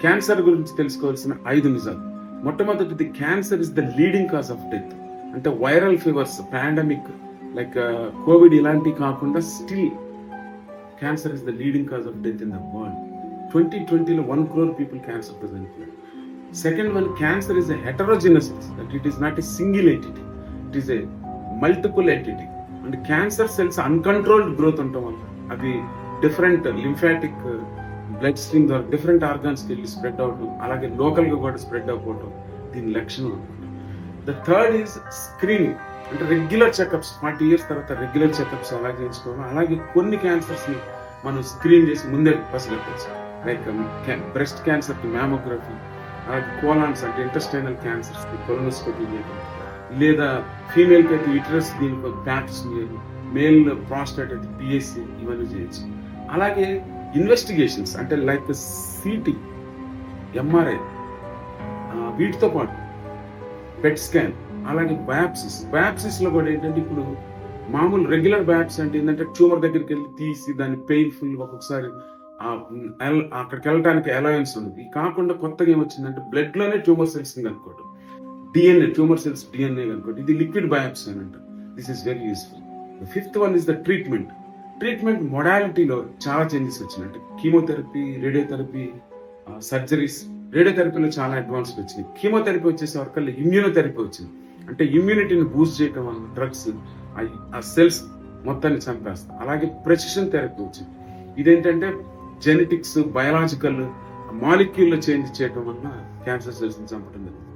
Cancer గురించి తెలుసుకోవాల్సిన 5 నిజాలు. మొట్టమొదటిది, cancer is the leading cause of death. అంటే viral fevers, pandemic like Covid ఇలాంటివి కాకుండా still cancer is the leading cause of death in the world. 2020లో 1 crore పీపుల్ క్యాన్సర్ తో చనిపోయారు. Second one, cancer is a heterogeneous, that it is not a single entity, it is a multiple entity. అంటే cancer cells uncontrolled growth ఉండటం వల్ల అవి different lymphatic blood stream ద్వారా different organs కి వెళ్ళి spread అవడం, అలాగే లోకల్ గా కూడా స్ప్రెడ్ అవ్వడం దీని లక్షణం అనమాట. The third is screening. అంటే రెగ్యులర్ చెకప్స్, 40 years తర్వాత రెగ్యులర్ చెకప్స్ ఎలా చేయించుకోవడం, అలాగే కొన్ని క్యాన్సర్స్ ని మనం స్క్రీన్ చేసి ముందే పసిగట్టచ్చు. లైక్ బ్రెస్ట్ క్యాన్సర్ కి మ్యామోగ్రఫీ, అలాగే కోలాన్స్ అంటే ఇంటెస్టైనల్ క్యాన్సర్స్ కి కొలనోస్కోపీ చేయడం, లేదా ఫీమేల్ కి అయితే యూటరస్ దీనికి ప్యాప్స్ చేయడం, మేల్ ప్రాస్టేట్ అయితే పిఎస్సి, ఇవన్నీ చేయొచ్చు. అలాగే ఇన్వెస్టిగేషన్స్ అంటే లైక్ సిటీ, ఎంఆర్ఐ, వీటితో పాటు పెట్ స్కాన్, అలాగే బయాప్సిస్ లో కూడా ఏంటంటే ఇప్పుడు మామూలు రెగ్యులర్ బయాప్సీ అంటే ఏంటంటే ట్యూమర్ దగ్గరికి వెళ్ళి తీసి దాన్ని పెయిన్ఫుల్, ఒక్కొక్కసారి అక్కడికి వెళ్ళడానికి అలవెన్స్ ఉంది. ఇది కాకుండా కొత్తగా ఏమొచ్చిందంటే బ్లడ్ లోనే ట్యూమర్ సెల్స్ ని కనుక్కోవడం, డిఎన్ఏ, ట్యూమర్ సెల్స్ డిఎన్ఏ కనుక్కోవడం. ఇది లిక్విడ్ బయాప్సీ అని అంటారు. This is very useful. Fifth one is the treatment. Treatment మొడాలిటీలో చాలా చేంజెస్ వచ్చినాయి. Chemotherapy, radiotherapy, surgeries. రేడియోథెరపీలో చాలా అడ్వాన్స్ వచ్చినాయి. కీమోథెరపీ వచ్చేసే వరకు ఇమ్యూనోథెరపీ వచ్చింది. అంటే ఇమ్యూనిటీని బూస్ట్ చేయడం వల్ల డ్రగ్స్ ఆ సెల్స్ మొత్తాన్ని చంపేస్తాయి. అలాగే ప్రెసిషన్ థెరపీ వచ్చింది. ఇదేంటంటే జెనెటిక్స్, బయలాజికల్ మాలిక్యూల్ చేంజ్ చేయడం వల్ల క్యాన్సర్ సెల్స్ ని చంపడం జరుగుతుంది.